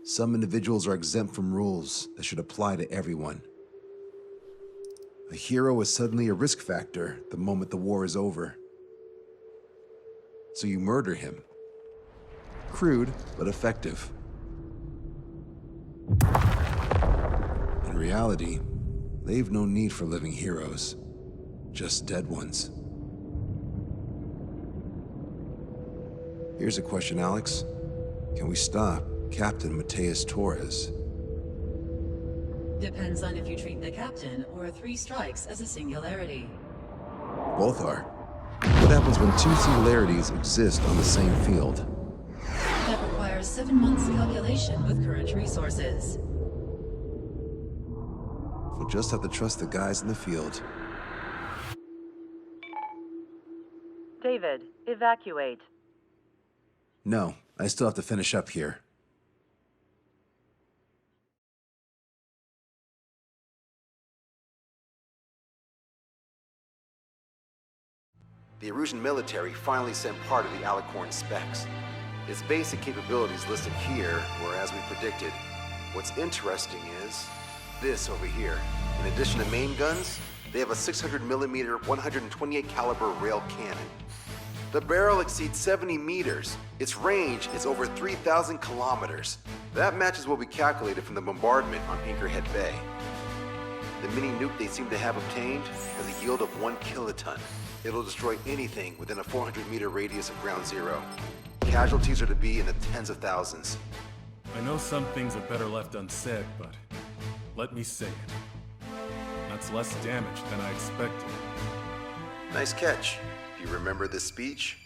Some individuals are exempt from rules that should apply to everyone. A hero is suddenly a risk factor the moment the war is over. So you murder him. Crude, but effective. In reality, they've no need for living heroes, just dead ones. Here's a question, Alex. Can we stop Captain Matias Torres? Depends on if you treat the captain or 3 strikes as a singularity. Both are. What happens when 2 singularities exist on the same field? That requires 7 months calculation with current resources. We'll just have to trust the guys in the field. David, evacuate. No, I still have to finish up here. The Erusian military finally sent part of the Alicorn specs. Its basic capabilities listed here were as we predicted. What's interesting is this over here. In addition to main guns, they have a 600mm 128 caliber rail cannon. The barrel exceeds 70 meters. Its range is over 3,000 kilometers. That matches what we calculated from the bombardment on Anchorhead Bay. The mini nuke they seem to have obtained has a yield of 1 kiloton. It'll destroy anything within a 400-meter radius of ground zero. Casualties are to be in the tens of thousands. I know some things are better left unsaid, but let me say it. That's less damage than I expected. Nice catch. Do you remember this speech?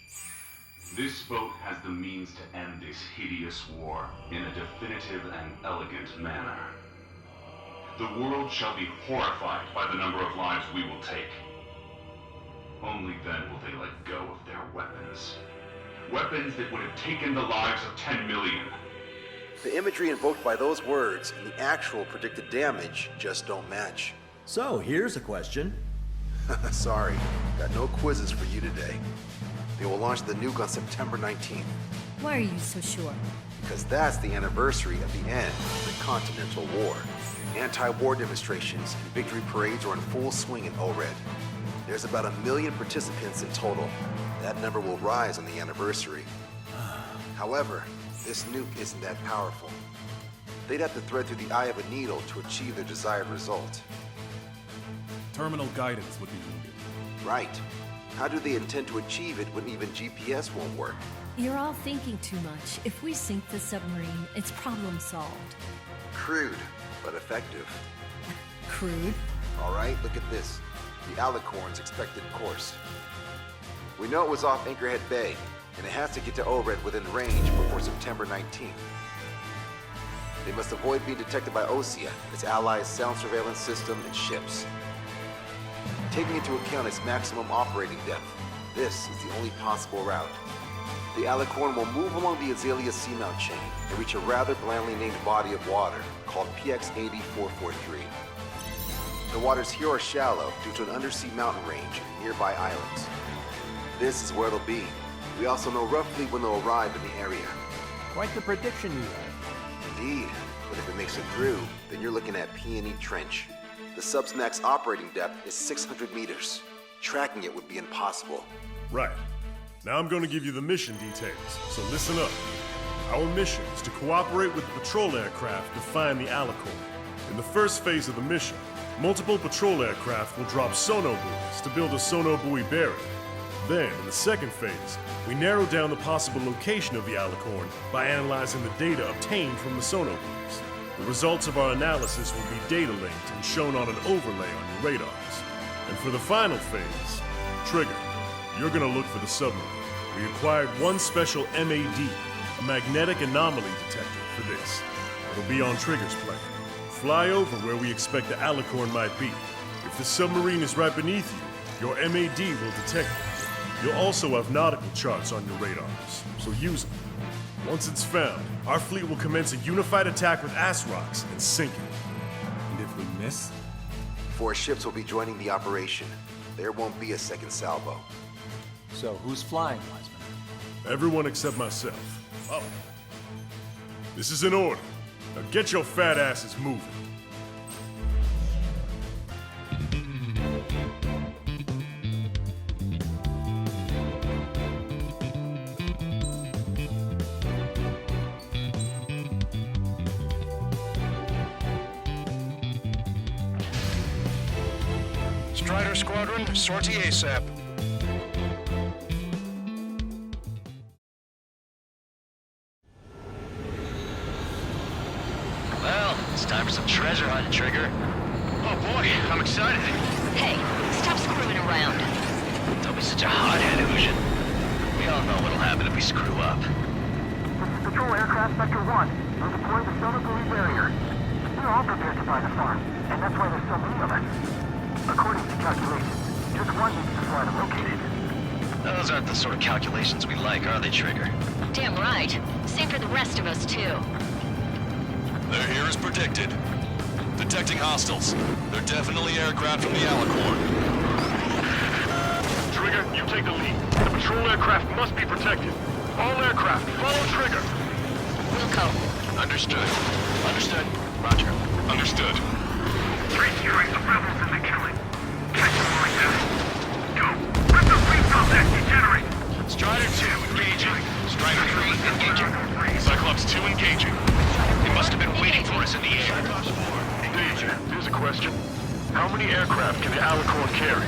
This vote has the means to end this hideous war in a definitive and elegant manner. The world shall be horrified by the number of lives we will take. Only then will they let go of their weapons. Weapons that would have taken the lives of 10 million. The imagery invoked by those words and the actual predicted damage just don't match. So, here's a question. Sorry, got no quizzes for you today. They will launch the nuke on September 19th. Why are you so sure? Because that's the anniversary of the end of the Continental War. Anti-war demonstrations and victory parades are in full swing in ORED. There's about 1 million participants in total. That number will rise on the anniversary. However, this nuke isn't that powerful. They'd have to thread through the eye of a needle to achieve their desired result. Terminal guidance would be needed. Right. How do they intend to achieve it when even GPS won't work? You're all thinking too much. If we sink the submarine, it's problem solved. Crude, but effective. Crude? All right, look at this. The Alicorn's expected course. We know it was off Anchorhead Bay, and it has to get to ORED within range before September 19th. They must avoid being detected by OSEA, its allies' sound surveillance system, and ships. Taking into account its maximum operating depth, this is the only possible route. The Alicorn will move along the Azalea Seamount chain and reach a rather blandly named body of water called PX-80443. The waters here are shallow due to an undersea mountain range and nearby islands. This is where it'll be. We also know roughly when they'll arrive in the area. Quite the prediction you have. Indeed, but if it makes it through, then you're looking at Peony Trench. The sub's max operating depth is 600 meters. Tracking it would be impossible. Right. Now I'm going to give you the mission details, so listen up. Our mission is to cooperate with the patrol aircraft to find the Alicorn. In the first phase of the mission, multiple patrol aircraft will drop sono buoys to build a sono buoy barrier. Then, in the second phase, we narrow down the possible location of the Alicorn by analyzing the data obtained from the sono buoys. The results of our analysis will be data linked and shown on an overlay on your radars. And for the final phase, Trigger, you're gonna look for the submarine. We acquired one special MAD, a magnetic anomaly detector, for this. It'll be on Trigger's plane. Fly over where we expect the Alicorn might be. If the submarine is right beneath you, your MAD will detect it. You'll also have nautical charts on your radars, so use them. Once it's found, our fleet will commence a unified attack with ass rocks and sink it. And if we miss? 4 ships will be joining the operation. There won't be a second salvo. So, who's flying, Wiseman? Everyone except myself. Oh. This is an order. Now get your fat asses moving. Strider Squadron, sortie ASAP. Well, it's time for some treasure hunt, Trigger. Oh boy, I'm excited. Hey, stop screwing around. Don't be such a hothead, Ocean. We all know what'll happen if we screw up. This is Patrol Aircraft Sector 1. We're deploying the solar buoy barrier. We're all prepared to buy the farm, and that's why there's so many of us. According to calculations, just one needs to fly to locate it. Those aren't the sort of calculations we like, are they, Trigger? Damn right. Same for the rest of us, too. They're here as predicted. Detecting hostiles. They're definitely aircraft from the Alicorn. Trigger, you take the lead. The patrol aircraft must be protected. All aircraft, follow Trigger. Wilco. Understood. Understood. Roger. Understood. 3 strikes of rebels in the killing. Catch them like that. Go. Let the fleet off that degenerate. Strider 2, engaging. Strider 3, engaging. Cyclops 2 engaging. They must have been waiting for us in the air. Danger, here's a question. How many aircraft can the Alicorn carry?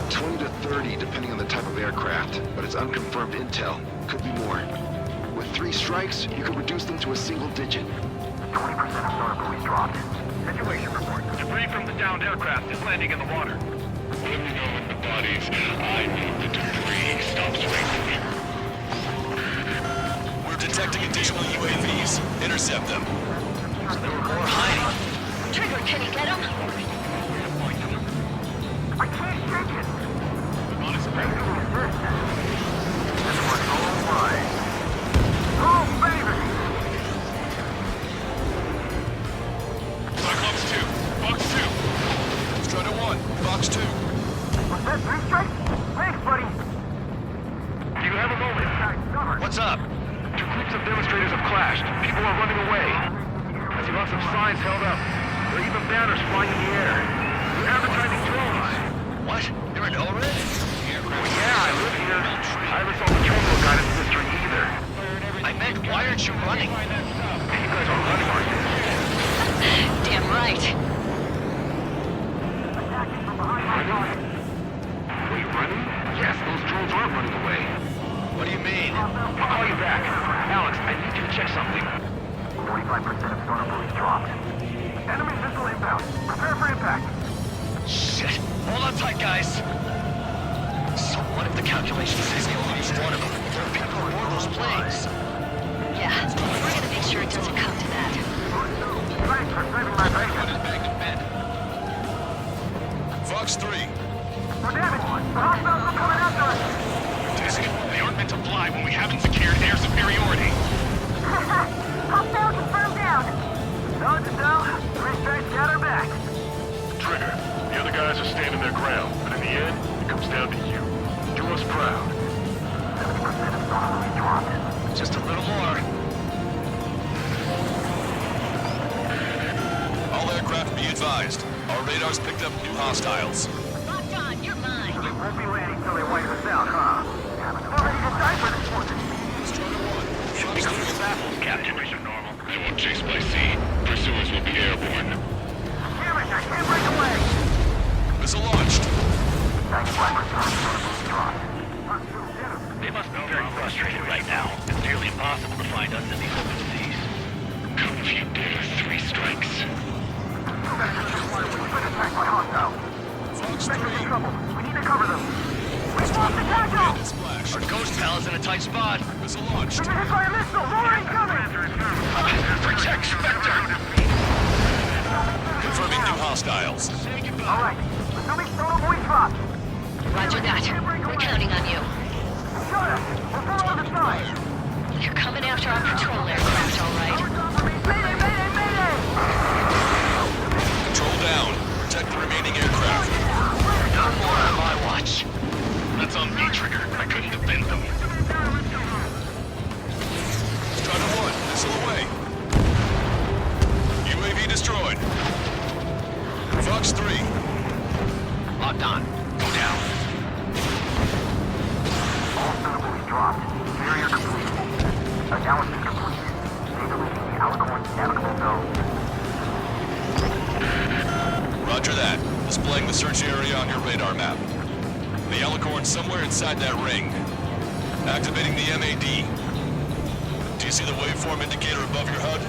20 to 30, depending on the type of aircraft, but it's unconfirmed intel. Could be more. With 3 strikes, you could reduce them to a single digit. 20% of solar buoys dropped. Situation report. Debris from the downed aircraft is landing in the water. Let me know when the bodies. I need the debris stops raining. We're detecting additional UAVs. Intercept them. So there were more hiding. Trigger, can you get him? I can't shake it. Amazing is this. This one's all mine. Oh, baby! Cyclops 2. Fox 2. Strider 1. Fox 2. Was that 3 strikes? Thanks, buddy. Do you have a moment? Cover. What's up? 2 groups of demonstrators have clashed. People are running away. I see lots of signs held up. There are even banners flying in the air. They're advertising drones. What? You're in Torres? Well, yeah, I live here. I never saw the terminal guidance mystery either. I meant, why aren't you running? Hey, you guys are running, aren't you? Damn right. Attacking from behind. Running? Wait, running? Yes, those drones are running away. What do you mean? I'll call you back. Alex, I need you to check something. 45% of solar buoys dropped. Enemy missile inbound. Prepare for impact. Shit. Hold on tight, guys. So what if the calculation says they only use one of them? There are people aboard those planes. Yeah, we're gonna make sure it doesn't come to that. Thanks for saving my bacon. Fox 3. We're damaged. The hostiles are coming after us. Disc, they aren't meant to fly when we haven't secured air superiority. Hostile confirmed down. Nod to Dell. 3 strikes got her back. Trigger, the other guys are standing their ground, but in the end, it comes down to you. Do us proud. 70% of solar buoys dropped. Just a little more. All aircraft be advised. Our radars picked up new hostiles. Locked on, you're mine. They won't be landing till they wipe us out, huh? We're ready to die for this one. Strider 1. Should be clear baffles, Captain. Normal. They won't chase by sea. Pursuers will be airborne. Damn it, I can't break away. Missile launched. 95% of solar buoys dropped. They must be very frustrated right now. It's nearly impossible to find us in these open seas. Come if you dare. 3 strikes. We've been attacked by hostiles. Fox Vectors in 3. trouble. We need to cover them. We've lost the tackle. Splash. Our ghost pal is in a tight spot. Missile launched. We've been hit by a missile. More incoming. Protect Spectre! Confirming new hostiles. All right. Assuming solar buoy dropped. Roger that. We're counting on you. Shut us. We're far on the side. You're coming after our patrol aircraft, all right? Mayday, mayday, mayday. Control down. Protect the remaining aircraft. No more on my watch. That's on me, Trigger. I couldn't defend them. Strider 1. Missile away. locked on. Go down. All sonar buoys dropped. Barrier complete. Analysis complete. Data leaving the Alicorn's navigable zone. Roger that. Displaying the search area on your radar map. The Alicorn's somewhere inside that ring. Activating the MAD. Do you see the waveform indicator above your HUD?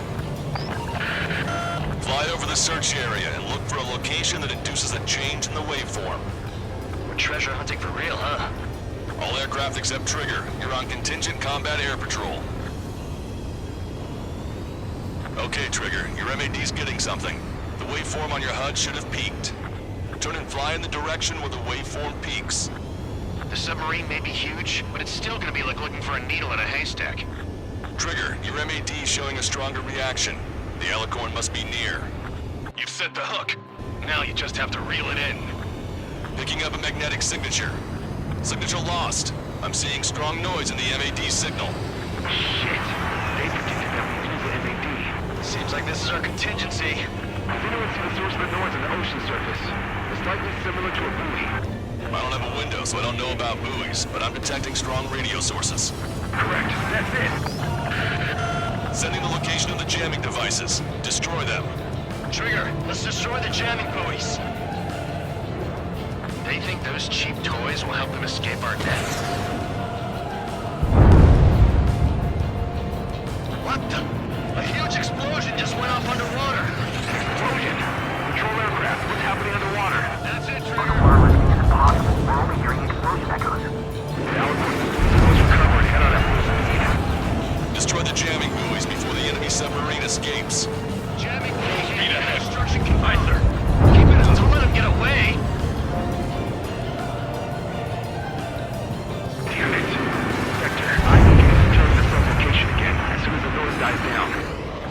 Fly over the search area and look for a location that induces a change in the waveform. We're treasure hunting for real, huh? All aircraft except Trigger, you're on contingent combat air patrol. Okay, Trigger, your MAD's getting something. The waveform on your HUD should have peaked. Turn and fly in the direction where the waveform peaks. The submarine may be huge, but it's still gonna be like looking for a needle in a haystack. Trigger, your MAD's showing a stronger reaction. The Alicorn must be near. You've set the hook. Now you just have to reel it in. Picking up a magnetic signature. Signature lost. I'm seeing strong noise in the MAD signal. Shit. They predicted that we'd lose the MAD. Seems like this is our contingency. Anyone see the source of the noise on the ocean surface? It's likely similar to a buoy. I don't have a window, so I don't know about buoys, but I'm detecting strong radio sources. Correct. That's it. Sending the location of the jamming devices. Destroy them. Trigger, let's destroy the jamming buoys. They think those cheap toys will help them escape our net. What the? A huge explosion just went off underwater. Explosion. Control aircraft. What's happening underwater? That's it, Trigger. Underwater rescue is impossible. We're only hearing explosion echoes. The Alicorn must recover and head out at full speed. Destroy the jamming buoys before the enemy submarine escapes. Jamming buoys. Speed ahead. Destruction confirmed. Sir. Keep it up. Don't let them get away. Damn it. Sector, I need you to return to sub-location again as soon as the noise dies down.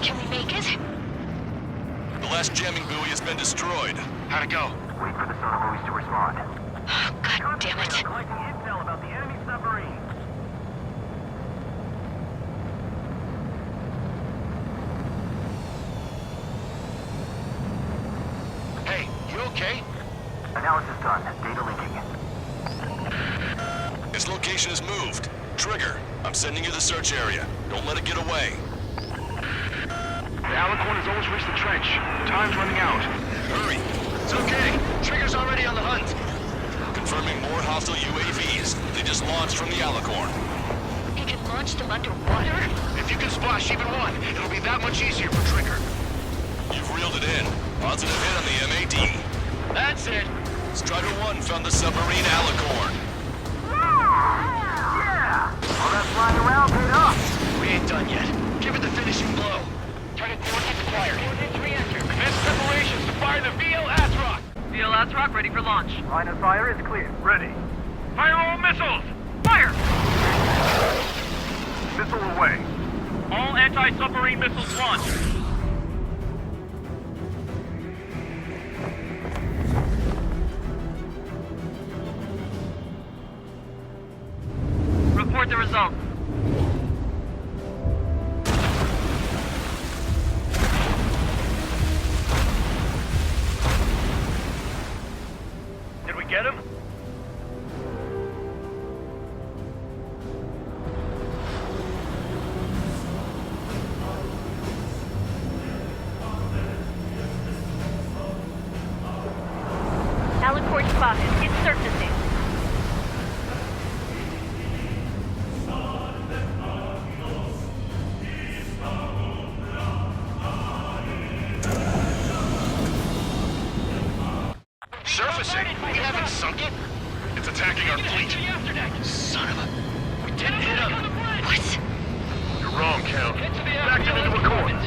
Can we make it? The last jamming buoy has been destroyed. How'd it go? Wait for the sonar buoys to respond. Oh, God damn it. Collecting intel about the enemy submarine. Hey, you okay? Analysis done. Data linking. Its location is moved. Trigger, I'm sending you the search area. Don't let it get away. The Alicorn has almost reached the trench. Time's running out. Hurry. It's okay. Trigger's already on the hunt. Confirming more hostile UAVs. They just launched from the Alicorn. You can launch them underwater? If you can splash even one, it'll be that much easier for Trigger. You've reeled it in. Positive hit on the MAD. That's it. Strider 1 found the submarine Alicorn. Yeah! All that flying around paid off. We ain't done yet. Give it the finishing blow. Target coordinates acquired. Coordinates re-entered. Commence preparations to fire the VL Atroc. VL Atroc ready for launch. Line of fire is clear. Ready. Fire all missiles! Fire! Missile away. All anti-submarine missiles launched. Report the results. Did we get him? Alicorn spotted. It's surfacing. Surfacing? We haven't sunk it? It's attacking our fleet. Son of a... We didn't hit him. What? You're wrong, Count. Backed it into a corner.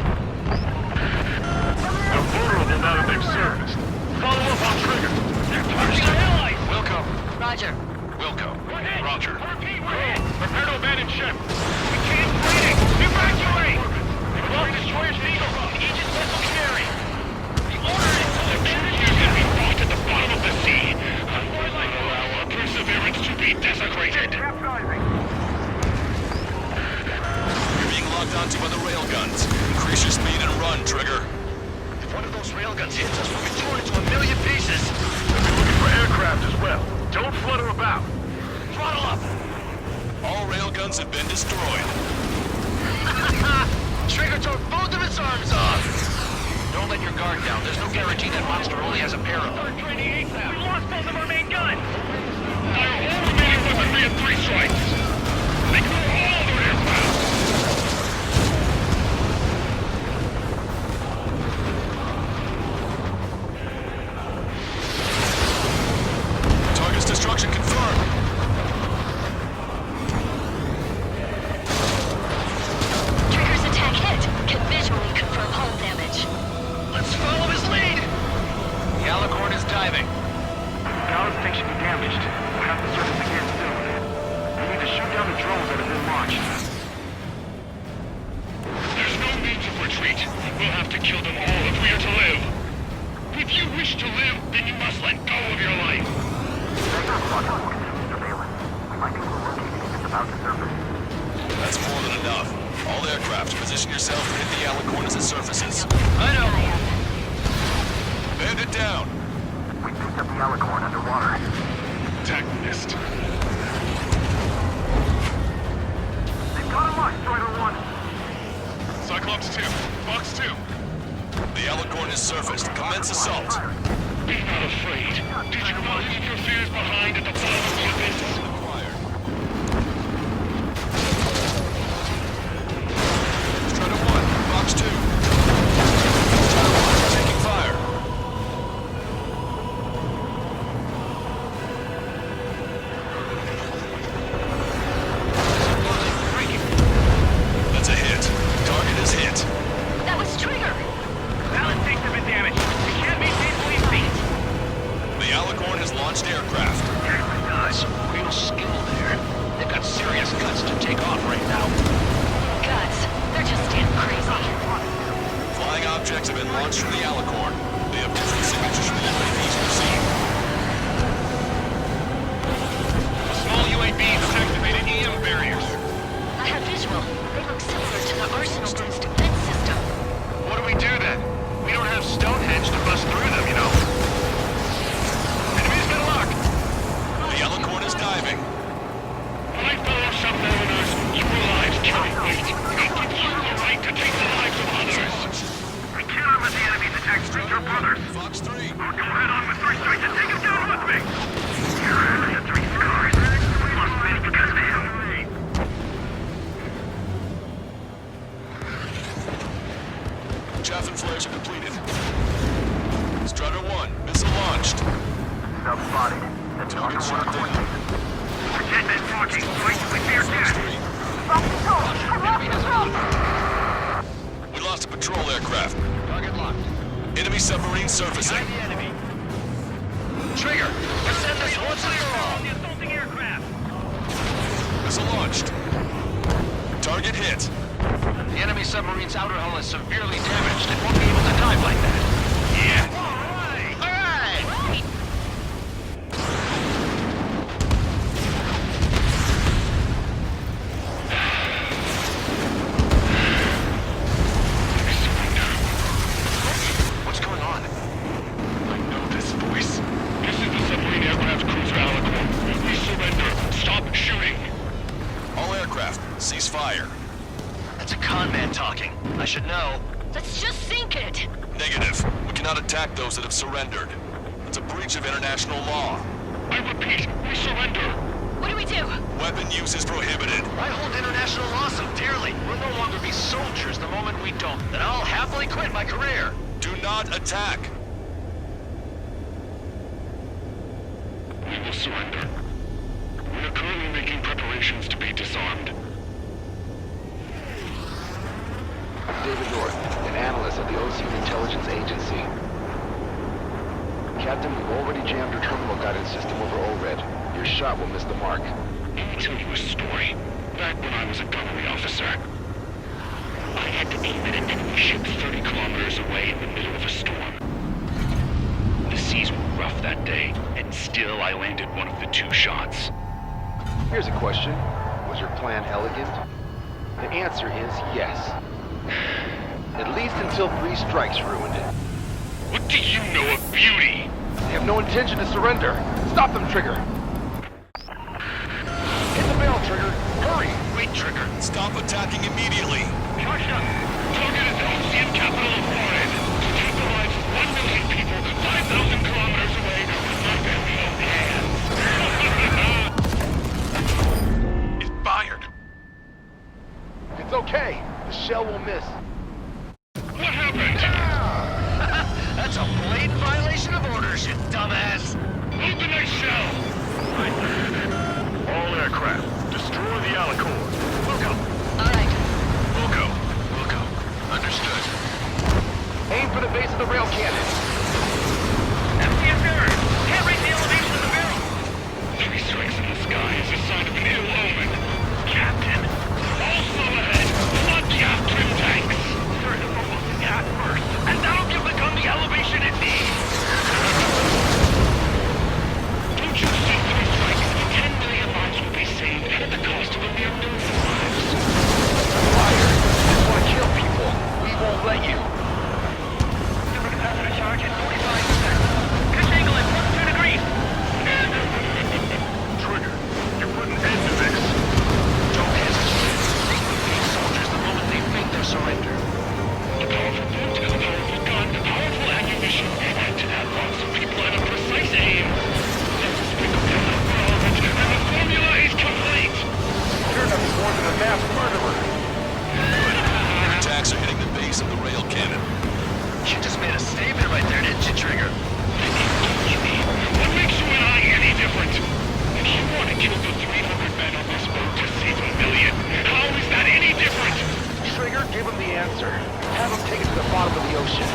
They're vulnerable now that they've surfaced. Follow up on Trigger. They're targeting our allies. Wilco. Roger. Wilco. Roger. Prepare to abandon ship. We can't waiting. Evacuate! All destroyers need the Aegis vessel carry. The order is to abandon ship. You're gonna be brought to the bottom of the sea. I will not allow our perseverance to be desecrated. You're being locked onto by the railguns. Increase your speed and run, Trigger. If If one of those railguns hits us, we'll be torn into a million pieces. We'll be looking for aircraft as well. Don't flutter about. Throttle up! All railguns have been destroyed. Trigger tore both of its arms off! Don't let your guard down. There's no guarantee that monster only has a pair of them. We lost both of our main guns! Our whole remaining weaponry at 3 strikes! They can all their aircraft! Target's destruction confirmed. Trigger's attack hit. Can visually confirm hull damage. Let's follow his lead! The Alicorn is diving. Ballast tank should be damaged. We'll have to surface again soon. We need to shoot down the drones that have been launched. There's no means of retreat. We'll have to kill them all if we are to live. If you wish to live, then you must let go of your life. Surveillance. We might be able to locate it if it's about to surface. That's more than enough. All aircraft, position yourself to hit the Alicorn as it surfaces. I know! Bandit down. We picked up the Alicorn underwater. Attack missed. They've got him locked, Strider 1. Cyclops 2. Fox 2. The Alicorn is surfaced. Commence assault. Be not afraid. Did you not leave your fears behind at the bottom of the abyss? Acquired. Strider 1, Fox 2. Strider 1, taking fire. That's a hit. Target is hit. That was Trigger! Ballast tanks have been damaged. We can't maintain police feet. The Alicorn has launched aircraft. Guys, real skill there. They've got serious guts to take off right now. Guts. They're just damn crazy. Flying objects have been launched from the Alicorn. They have different signatures from the UAVs received. A small UAV has activated EM barriers. I have visual. They look similar to the Arsenal Group's defense system. What do we do then? We don't have Stonehenge to bust through them, you know. Enemy's been locked. The Alicorn is diving. My fellow submariners, your lives carry weight. It gives you the right to take the lives of others. We cannot let the enemy's attacks reach our brothers. Fox 3. I'll go head on with 3 strikes and take him down with me. You're only at 3 scars. We must win because of him. Chaff and flares are completed. Strider 1, missile launched. Sub spotted. That's Target Strider 1 shot down. coordinates. Pretend that talking. Fight with their Fox death. 3. We lost a patrol aircraft. Target locked. Enemy submarine surfacing. Behind the enemy. Trigger, ascend this once and for all. The assaulting aircraft. Missile launched. Target hit. The enemy submarine's outer hull is severely damaged. It won't be able to dive like that. Yeah. All right! What's going on? I know this voice. This is the submarine aircraft cruiser Alicorn. We surrender. Stop shooting. All aircraft, cease fire. That's a con man talking. I should know. Let's just sink it! Negative. We cannot attack those that have surrendered. It's a breach of international law. I repeat, we surrender. What do we do? Weapon use is prohibited. I hold international law so dearly. We'll no longer be soldiers the moment we don't. Then I'll happily quit my career. Do not attack. We will surrender. We are currently making preparations to be disarmed. David North, an analyst at the Ocean Intelligence Agency. Captain, we've already jammed your terminal guidance system over ORED. Your shot will miss the mark. Let me tell you a story. Back when I was a gunnery officer, I had to aim at an enemy ship 30 kilometers away in the middle of a storm. The seas were rough that day, and still I landed one of the 2 shots. Here's a question. Was your plan elegant? The answer is yes. At least until 3 strikes ruined it. What do you know of beauty? They have no intention to surrender. Stop them, Trigger. Hit the bell, Trigger. Hurry! Wait, Trigger. Stop attacking immediately. Charge up. Target is the Ocean capital of Torres. To take the lives of 1 million people 5,000 kilometers away with my very own hands. It fired. It's okay. The shell will miss. What happened? That's a blatant violation of orders, you dumbass. Load the next shell. All aircraft, destroy the Alicorn. Wilco. Alright. Wilco. Wilco. Understood. Aim for the base of the rail cannon. Empty affair. Can't reach the elevation of the barrel. 3 strikes in the sky is a sign of an ill omen. Captain, all slow ahead. Flood the aft trim tanks. Turn the focusing at first, and that'll give the gun the elevation it needs. Don't you see 3 strikes? 10 million lives will be saved at the cost of a mere million lives. Fire. You just want to kill people. We won't let you. Supercapacitor charge at 45%. Pitch angle at +2 degrees. Trigger, you put an end to this. Don't hesitate. Take these soldiers the moment they make their surrender. A powerful boat, a powerful gun, powerful ammunition. Add to that lots of people and a precise aim. Let's sprinkle down the world, and the formula is complete. You're nothing more than a mass murderer. Their attacks are hitting the base of the rail cannon. You just made a statement right there, didn't you, Trigger? What makes you and I any different? If you want to kill the 300 men on this boat to save a million, how is that any different? Trigger, give him the answer. Have him take it to the bottom of the ocean.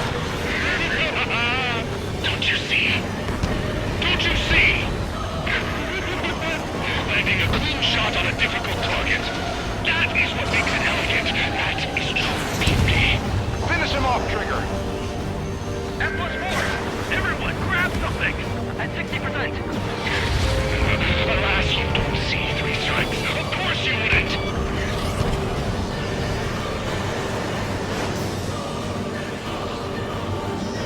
Don't you see? Don't you see? Landing a clean shot on a difficult target. That is what makes it elegant. That is true beauty. Finish him off, Trigger. And what's more, everyone grab something! At 60%. Alas, you don't see 3 strikes. Of course you wouldn't!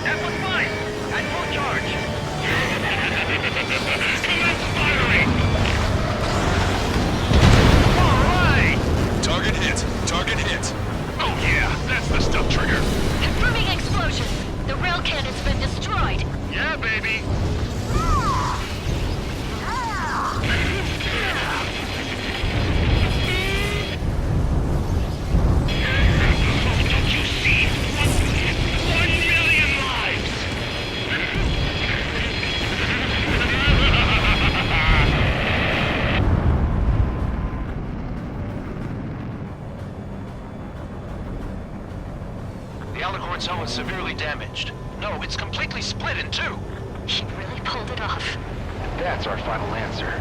That was fine! At full charge! Commence firing! Alright! Target hit. Target hit. Oh yeah, that's the stuff, Trigger. Confirming explosion. The rail cannon's been destroyed. Yeah, baby. Don't you see? 1 million lives! The Alicorn's hull is severely damaged. No, it's completely split in two. She really pulled it off. That's our final answer.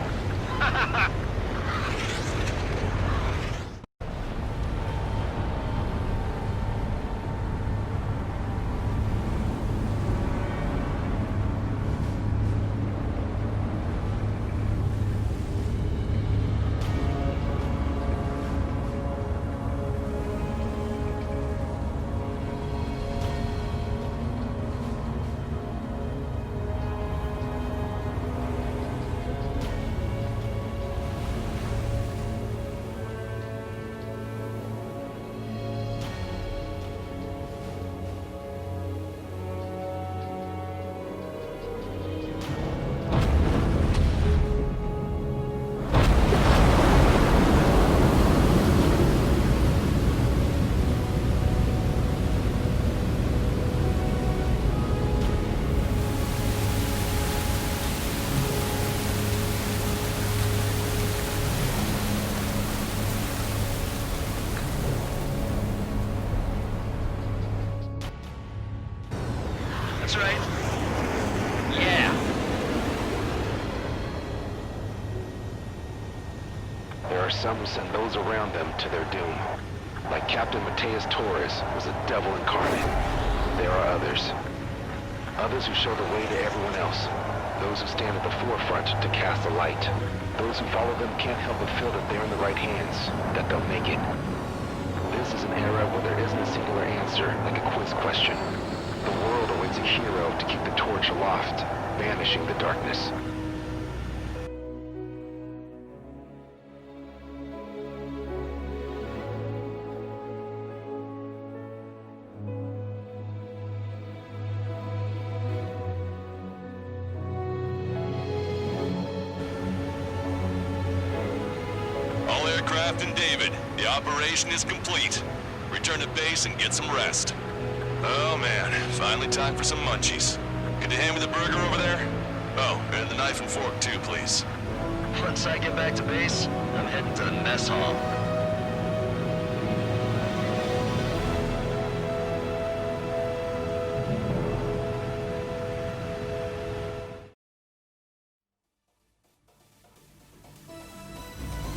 That's right. Yeah. There are some who send those around them to their doom. Like Captain Matias Torres was a devil incarnate. There are others. Others who show the way to everyone else. Those who stand at the forefront to cast a light. Those who follow them can't help but feel that they're in the right hands, that they'll make it. This is an era where there isn't a singular answer like a quiz question. The world awaits needs a hero to keep the torch aloft, banishing the darkness. All aircraft and David, the operation is complete. Return to base and get some rest. Oh man, finally time for some munchies. Could you hand me the burger over there? Oh, and the knife and fork too, please. Once I get back to base, I'm heading to the mess hall.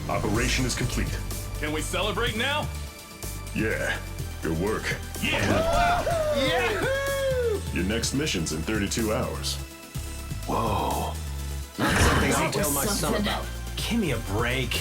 Operation is complete. Can we celebrate now? Yeah, good work. Yahoo! Your next mission's in 32 hours. Whoa. Not something I That was tell my son something. about. Give me a break.